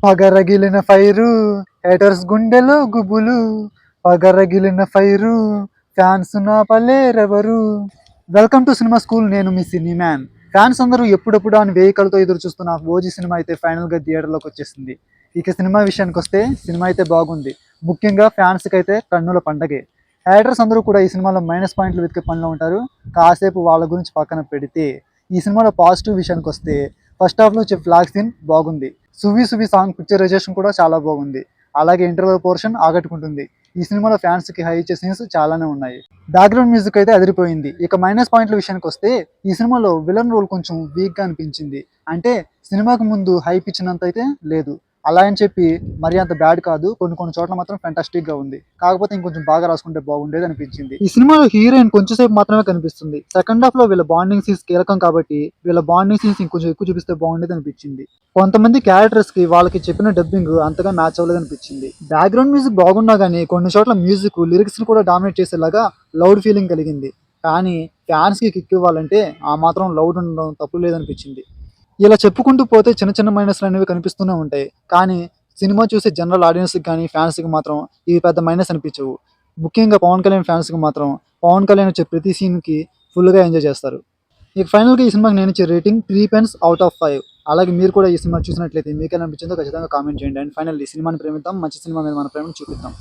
పగరగిలిన fire haters గుండెలో గుబులు, పగరగిలిన fire fans నా పలేరెవరు. Welcome to cinema school. నేను మీ సినీ మ్యాన్. ఫ్యాన్స్ అందరూ ఎప్పుడెప్పుడు అని వేయికలతో ఎదురు చూస్తున్న ఓజీ సినిమా అయితే ఫైనల్గా థియేటర్లోకి వచ్చేసింది. ఇక సినిమా విషయానికి వస్తే సినిమా అయితే బాగుంది. ముఖ్యంగా ఫ్యాన్స్కి అయితే కన్నుల పండగే. హేటర్స్ అందరూ కూడా ఈ సినిమాలో మైనస్ పాయింట్లు వెతికే పనిలో ఉంటారు. కాసేపు వాళ్ళ గురించి పక్కన పెడితే ఈ సినిమాలో పాజిటివ్ విషయానికి వస్తే ఫస్ట్ హాఫ్లో వచ్చే ఫ్లాగ్ సీన్ బాగుంది. సువి సువి సాంగ్ పిక్చరైజేషన్ కూడా చాలా బాగుంది. అలాగే ఇంటర్వెల్ పోర్షన్ ఆకట్టుకుంటుంది. ఈ సినిమాలో ఫ్యాన్స్ కి హై ఇచ్చే సీన్స్ చాలానే ఉన్నాయి. బ్యాక్గ్రౌండ్ మ్యూజిక్ అయితే అదిరిపోయింది. ఇక మైనస్ పాయింట్ల విషయానికి వస్తే ఈ సినిమాలో విలన్ రోల్ కొంచెం వీక్ గా అనిపించింది. అంటే సినిమాకు ముందు హైప్ ఇచ్చినంత అయితే లేదు. అలా అని చెప్పి మరి అంత బ్యాడ్ కాదు, కొన్ని కొన్ని చోట్ల మాత్రం ఫెంటాస్టిక్ గా ఉంది. కాకపోతే ఇంకొంచెం బాగా రాసుకుంటే బాగుండేది అనిపించింది. ఈ సినిమాలో హీరోయిన్ కొంచెంసేపు మాత్రమే కనిపిస్తుంది. సెకండ్ హాఫ్ లో వీళ్ళ బాండింగ్ సీన్స్ కీలకం కాబట్టి వీళ్ళ బాండింగ్ సీన్స్ ఇంకొంచెం ఎక్కువ చూపిస్తే బాగుండేది అనిపించింది. కొంతమంది క్యారెక్టర్స్ కి వాళ్ళకి చెప్పిన డబ్బింగ్ అంతగా మ్యాచ్ అవ్వలేదు అనిపించింది. బ్యాక్గ్రౌండ్ మ్యూజిక్ బాగున్నా కానీ కొన్ని చోట్ల మ్యూజిక్ లిరిక్స్ ని కూడా డామినేట్ చేసేలాగా లౌడ్ ఫీలింగ్ కలిగింది. కానీ ఫ్యాన్స్ కి కిక్ ఇవ్వాలంటే ఆ మాత్రం లౌడ్ ఉండడం తప్పు లేదనిపించింది. ఇలా చెప్పుకుంటూ పోతే చిన్న చిన్న మైనస్లు అనేవి కనిపిస్తూనే ఉంటాయి. కానీ సినిమా చూసే జనరల్ ఆడియన్స్కి కానీ ఫ్యాన్స్కి మాత్రం ఇవి పెద్ద మైనస్ అనిపించవు. ముఖ్యంగా పవన్ కళ్యాణ్ ఫ్యాన్స్కి మాత్రం పవన్ కళ్యాణ్ వచ్చే ప్రతి సీన్కి ఫుల్గా ఎంజాయ్ చేస్తారు. ఇక ఫైనల్గా ఈ సినిమాకి నేను ఇచ్చే రేటింగ్ 3 పెన్స్ అవుట్ ఆఫ్ 5. అలాగే మీరు కూడా ఈ సినిమా చూసినట్లయితే మీకు ఎలా అనిపించిందో ఖచ్చితంగా కామెంట్ చేయండి. అండ్ ఫైనల్లీ సినిమాని ప్రేమిద్దాం, మంచి సినిమా మీద మన ప్రేమను చూపిద్దాం.